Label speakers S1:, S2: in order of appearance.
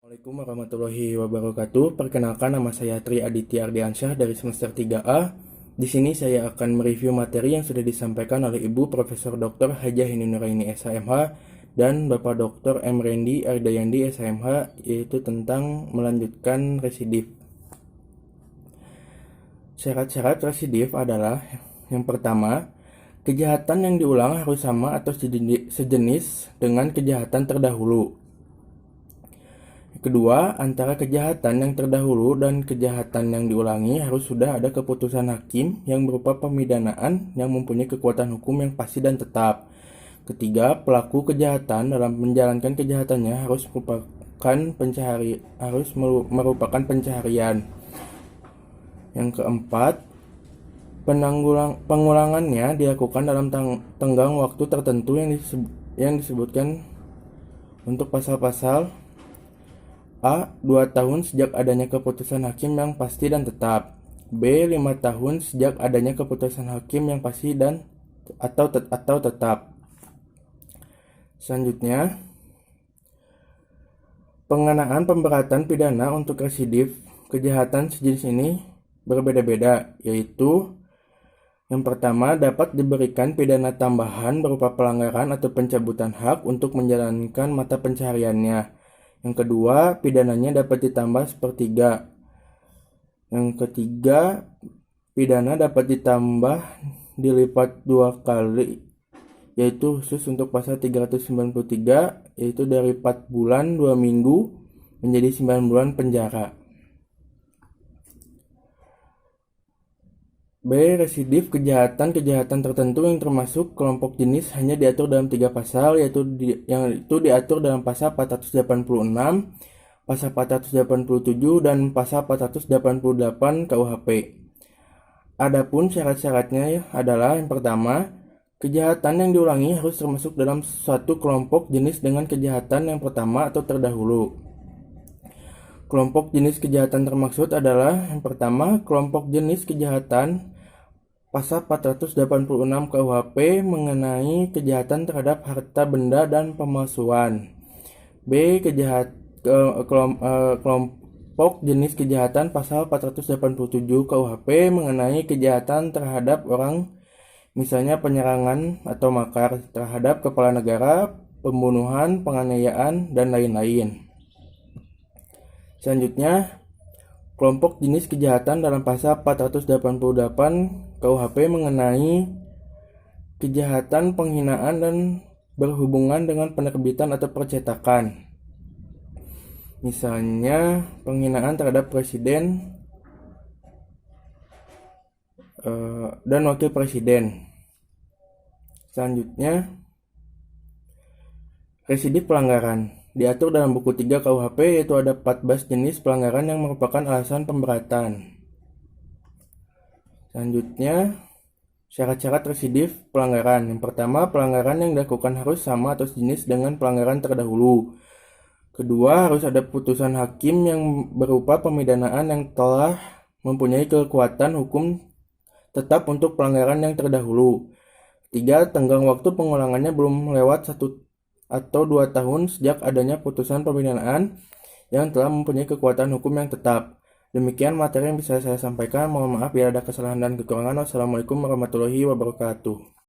S1: Assalamualaikum warahmatullahi wabarakatuh. Perkenalkan, nama saya Tri Aditya Ardiansyah dari semester 3A. Di sini saya akan mereview materi yang sudah disampaikan oleh Ibu Profesor Dr. Hajah Hini Nuraini SHMH dan Bapak Dr. M. Rendi Ardayandi SHMH, yaitu tentang melanjutkan residif. Syarat-syarat residif adalah yang pertama, kejahatan yang diulang harus sama atau sejenis dengan kejahatan terdahulu. Kedua, antara kejahatan yang terdahulu dan kejahatan yang diulangi harus sudah ada keputusan hakim yang berupa pemidanaan yang mempunyai kekuatan hukum yang pasti dan tetap. Ketiga, pelaku kejahatan dalam menjalankan kejahatannya harus merupakan pencaharian. Yang keempat, pengulangannya dilakukan dalam tenggang waktu tertentu yang disebutkan untuk pasal-pasal A. 2 tahun sejak adanya keputusan hakim yang pasti dan tetap. B. 5 tahun sejak adanya keputusan hakim yang pasti dan atau tetap. Selanjutnya, pengenaan pemberatan pidana untuk residif kejahatan sejenis ini berbeda-beda, yaitu yang pertama, dapat diberikan pidana tambahan berupa pelanggaran atau pencabutan hak untuk menjalankan mata pencahariannya. Yang kedua, pidananya dapat ditambah sepertiga. Yang ketiga, pidana dapat ditambah dilipat 2 kali, yaitu khusus untuk pasal 393, yaitu dari 4 bulan 2 minggu menjadi 9 bulan penjara. B. Residif kejahatan tertentu yang termasuk kelompok jenis hanya diatur dalam 3 pasal, yaitu yang itu diatur dalam pasal 486, pasal 487, dan pasal 488 KUHP. Adapun syarat-syaratnya adalah yang pertama, kejahatan yang diulangi harus termasuk dalam suatu kelompok jenis dengan kejahatan yang pertama atau terdahulu. Kelompok jenis kejahatan termaksud adalah yang pertama, kelompok jenis kejahatan pasal 486 KUHP mengenai kejahatan terhadap harta benda dan pemalsuan. B. Kelompok jenis kejahatan pasal 487 KUHP mengenai kejahatan terhadap orang, misalnya penyerangan atau makar terhadap kepala negara, pembunuhan, penganiayaan, dan lain-lain. Selanjutnya, kelompok jenis kejahatan dalam pasal 488 KUHP mengenai kejahatan penghinaan dan berhubungan dengan penerbitan atau percetakan. Misalnya, penghinaan terhadap presiden dan wakil presiden. Selanjutnya, residif pelanggaran diatur dalam buku 3 KUHP, yaitu ada 14 jenis pelanggaran yang merupakan alasan pemberatan. Selanjutnya, syarat-syarat residif pelanggaran. Yang pertama, pelanggaran yang dilakukan harus sama atau sejenis dengan pelanggaran terdahulu. Kedua, harus ada putusan hakim yang berupa pemidanaan yang telah mempunyai kekuatan hukum tetap untuk pelanggaran yang terdahulu. Ketiga, tenggang waktu pengulangannya belum lewat 1 atau 2 tahun sejak adanya putusan pemidanaan yang telah mempunyai kekuatan hukum yang tetap. Demikian materi yang bisa saya sampaikan. Mohon maaf bila ada kesalahan dan kekurangan. Wassalamualaikum warahmatullahi wabarakatuh.